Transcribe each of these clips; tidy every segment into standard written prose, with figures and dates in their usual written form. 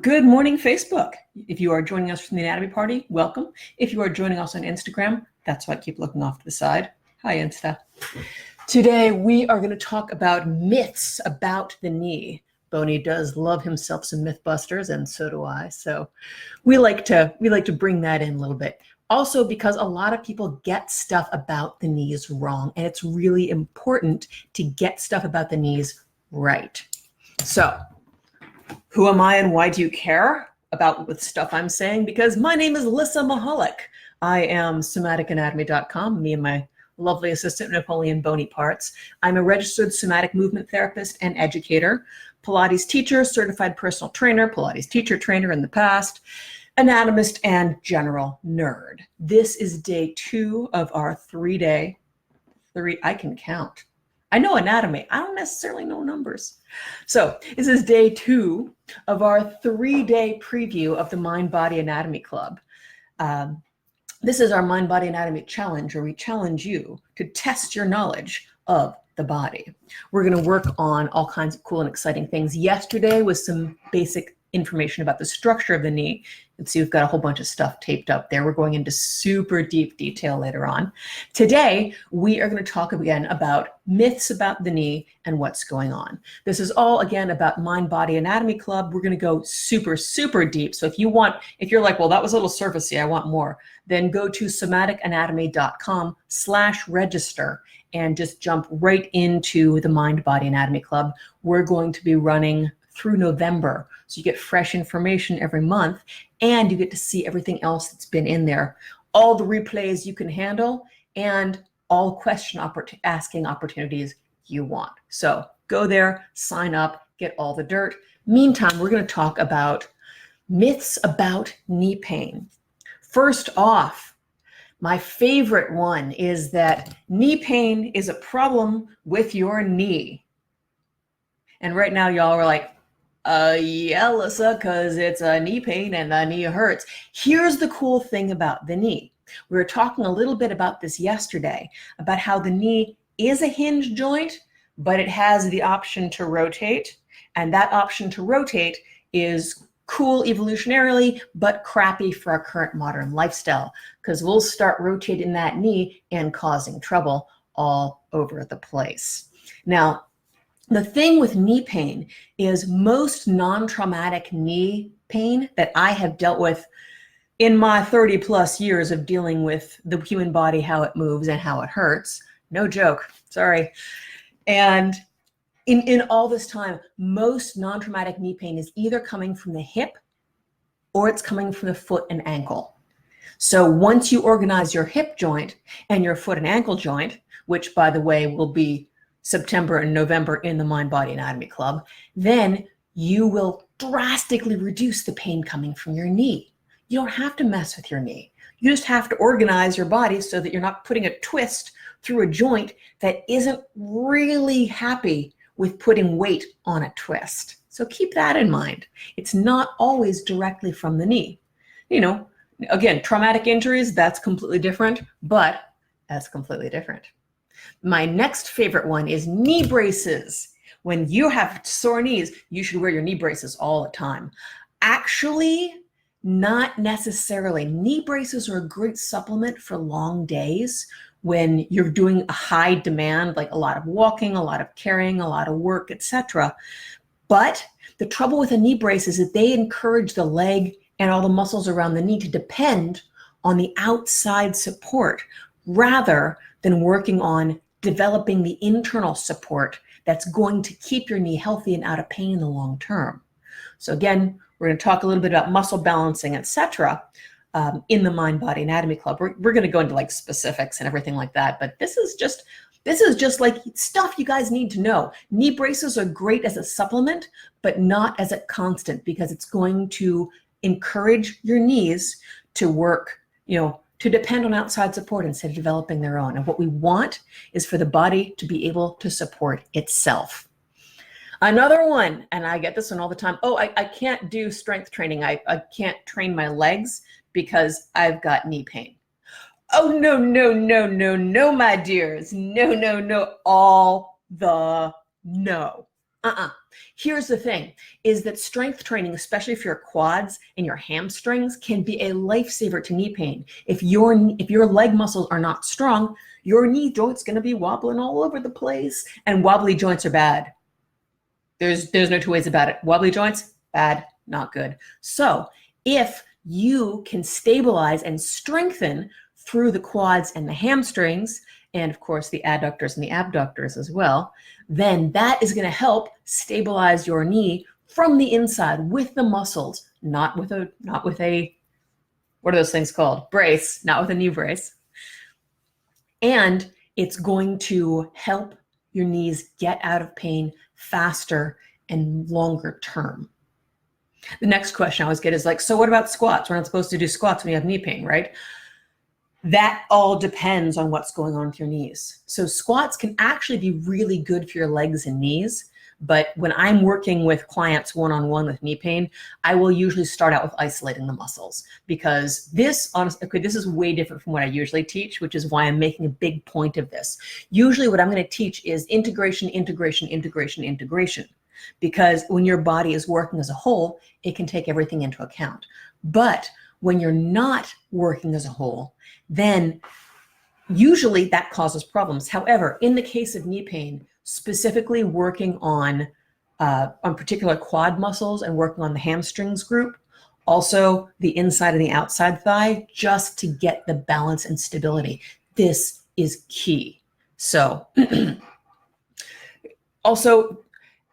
Good morning, Facebook. If you are joining us from the Anatomy Party, welcome. If you are joining us on Instagram, that's why I keep looking off to the side. Hi, Insta. Today, we are going to talk about myths about the knee. Boney does love himself some Mythbusters, and so do I. So we like to bring that in a little bit. Also, because a lot of people get stuff about the knees wrong, and it's really important to get stuff about the knees right. So, who am I and why do you care about the stuff I'm saying? Because my name is Lissa Mahalik. I am somaticanatomy.com, me and my lovely assistant, Napoleon Boney Parts. I'm a registered somatic movement therapist and educator, Pilates teacher, certified personal trainer, Pilates teacher trainer in the past, anatomist, and general nerd. This is day 2 of our 3-day, I can count. I know anatomy. I don't necessarily know numbers. So this is day 2 of our 3-day preview of the Mind Body Anatomy Club. This is our Mind Body Anatomy Challenge, where we challenge you to test your knowledge of the body. We're going to work on all kinds of cool and exciting things. Yesterday was some basic information about the structure of the knee. You can see we've got a whole bunch of stuff taped up there. We're going into super deep detail later on. Today, we are going to talk again about myths about the knee and what's going on. This is all, again, about Mind Body Anatomy Club. We're going to go super, super deep. So if you're like, well, that was a little surfacey, I want more, then go to somaticanatomy.com/register and just jump right into the Mind Body Anatomy Club. We're going to be running through November. So you get fresh information every month and you get to see everything else that's been in there, all the replays you can handle, and all question asking opportunities you want. So go there, sign up, get all the dirt. Meantime, we're going to talk about myths about knee pain. First off, my favorite one is that knee pain is a problem with your knee. And right now, y'all are like, yeah, Lissa, because it's a knee pain and the knee hurts. Here's the cool thing about the knee. We were talking a little bit about this yesterday, about how the knee is a hinge joint, but it has the option to rotate. And that option to rotate is cool evolutionarily, but crappy for our current modern lifestyle, because we'll start rotating that knee and causing trouble all over the place. Now, the thing with knee pain is most non-traumatic knee pain that I have dealt with in my 30 plus years of dealing with the human body, how it moves and how it hurts. No joke, sorry. And in all this time, most non-traumatic knee pain is either coming from the hip or it's coming from the foot and ankle. So once you organize your hip joint and your foot and ankle joint, which by the way will be September and November in the Mind Body Anatomy Club, then you will drastically reduce the pain coming from your knee. You don't have to mess with your knee. You just have to organize your body so that you're not putting a twist through a joint that isn't really happy with putting weight on a twist. So keep that in mind. It's not always directly from the knee. You know, again, traumatic injuries, that's completely different, but that's completely different. My next favorite one is knee braces. When you have sore knees, you should wear your knee braces all the time. Actually, not necessarily. Knee braces are a great supplement for long days when you're doing a high demand, like a lot of walking, a lot of carrying, a lot of work, etc. But the trouble with a knee brace is that they encourage the leg and all the muscles around the knee to depend on the outside support rather than working on developing the internal support that's going to keep your knee healthy and out of pain in the long term. So again, we're going to talk a little bit about muscle balancing, etc. In the Mind Body Anatomy Club. We're going to go into like specifics and everything like that, but this is just like stuff you guys need to know. Knee braces are great as a supplement, but not as a constant, because it's going to encourage your knees to work, to depend on outside support instead of developing their own. And what we want is for the body to be able to support itself. Another one, and I get this one all the time. Oh, I can't do strength training. I can't train my legs because I've got knee pain. Oh, no, no, no, no, no, my dears. No, no, no, all the no. Here's the thing, is that strength training, especially for your quads and your hamstrings, can be a lifesaver to knee pain. If your leg muscles are not strong, your knee joint's going to be wobbling all over the place, and wobbly joints are bad. There's no two ways about it. Wobbly joints, bad, not good. So if you can stabilize and strengthen through the quads and the hamstrings, and of course the adductors and the abductors as well, then that is going to help stabilize your knee from the inside with the muscles, not with a what are those things called? Brace, not with a knee brace. And it's going to help your knees get out of pain faster and longer term. The next question I always get is like, so what about squats? We're not supposed to do squats when you have knee pain, right? That all depends on what's going on with your knees. So squats can actually be really good for your legs and knees. But when I'm working with clients one-on-one with knee pain, I will usually start out with isolating the muscles, because this is way different from what I usually teach, which is why I'm making a big point of this. Usually what I'm going to teach is integration, integration, integration, integration. Because when your body is working as a whole, it can take everything into account. But when you're not working as a whole, then usually that causes problems. However, in the case of knee pain, specifically working on particular quad muscles and working on the hamstrings group, also the inside and the outside thigh, just to get the balance and stability. This is key. So also,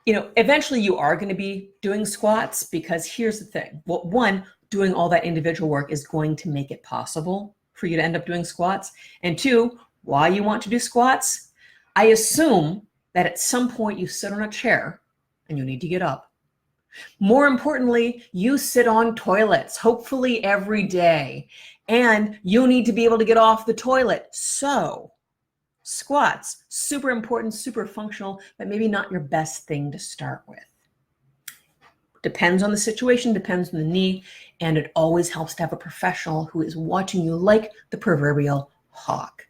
eventually you are going to be doing squats, because here's the thing. Well, one, doing all that individual work is going to make it possible for you to end up doing squats. And two, why you want to do squats, I assume that at some point you sit on a chair and you need to get up. More importantly, you sit on toilets, hopefully every day, and you need to be able to get off the toilet. So squats, super important, super functional, but maybe not your best thing to start with. Depends on the situation, depends on the knee, and it always helps to have a professional who is watching you like the proverbial hawk.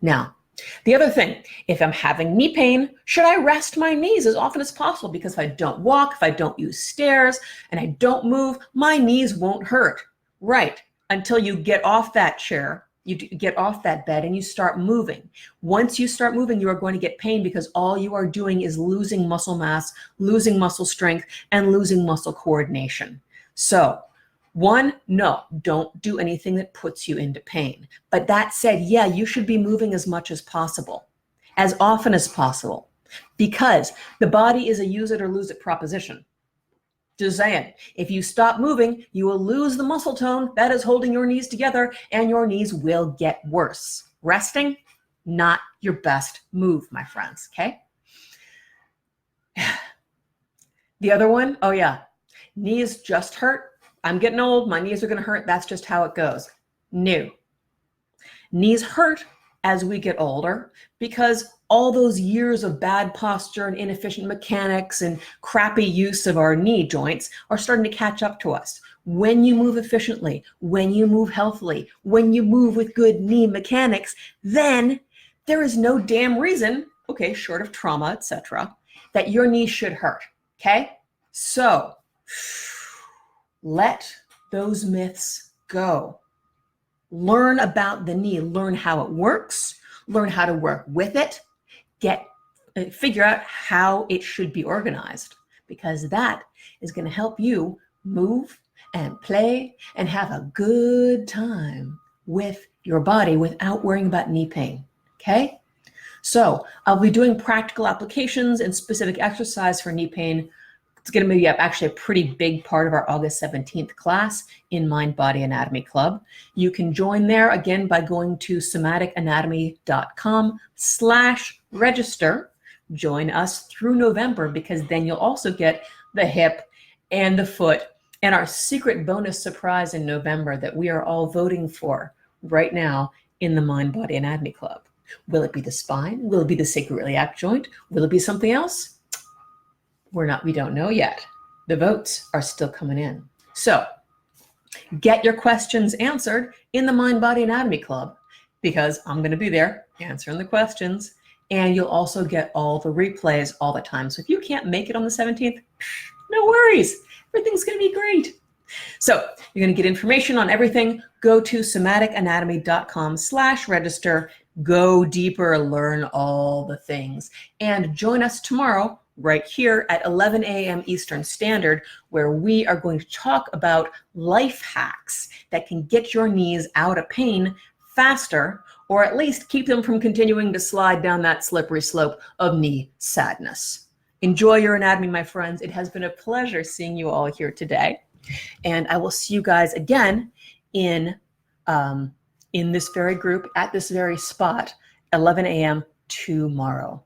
Now, the other thing, if I'm having knee pain, should I rest my knees as often as possible? Because if I don't walk, if I don't use stairs, and I don't move, my knees won't hurt. Right, until you get off that chair, you get off that bed and you start moving. Once you start moving, you are going to get pain, because all you are doing is losing muscle mass, losing muscle strength, and losing muscle coordination. So one, no, don't do anything that puts you into pain. But that said, yeah, you should be moving as much as possible, as often as possible, because the body is a use it or lose it proposition. Just saying, if you stop moving, you will lose the muscle tone that is holding your knees together, and your knees will get worse. Resting, not your best move, my friends, okay? The other one, oh yeah, knees just hurt. I'm getting old, my knees are gonna hurt. That's just how it goes. No. Knees hurt as we get older, because all those years of bad posture and inefficient mechanics and crappy use of our knee joints are starting to catch up to us. When you move efficiently, when you move healthily, when you move with good knee mechanics, then there is no damn reason, okay, short of trauma, etc., that your knee should hurt, okay? So let those myths go. Learn about the knee, learn how it works, learn how to work with it, figure out how it should be organized, because that is going to help you move and play and have a good time with your body without worrying about knee pain, okay? So I'll be doing practical applications and specific exercise for knee pain. It's going to be actually a pretty big part of our August 17th class in Mind Body Anatomy Club. You can join there again by going to somaticanatomy.com/register. Join us through November, because then you'll also get the hip and the foot and our secret bonus surprise in November that we are all voting for right now in the Mind Body Anatomy Club. Will it be the spine? Will it be the sacroiliac joint? Will it be something else? We don't know yet. The votes are still coming in. So get your questions answered in the Mind Body Anatomy Club, because I'm going to be there answering the questions. And you'll also get all the replays all the time. So if you can't make it on the 17th, no worries. Everything's going to be great. So you're going to get information on everything. Go to somatic-anatomy.com/register. Go deeper, learn all the things. And join us tomorrow right here at 11 a.m. Eastern Standard, where we are going to talk about life hacks that can get your knees out of pain faster, or at least keep them from continuing to slide down that slippery slope of knee sadness. Enjoy your anatomy, my friends. It has been a pleasure seeing you all here today. And I will see you guys again in this very group at this very spot, 11 a.m. tomorrow.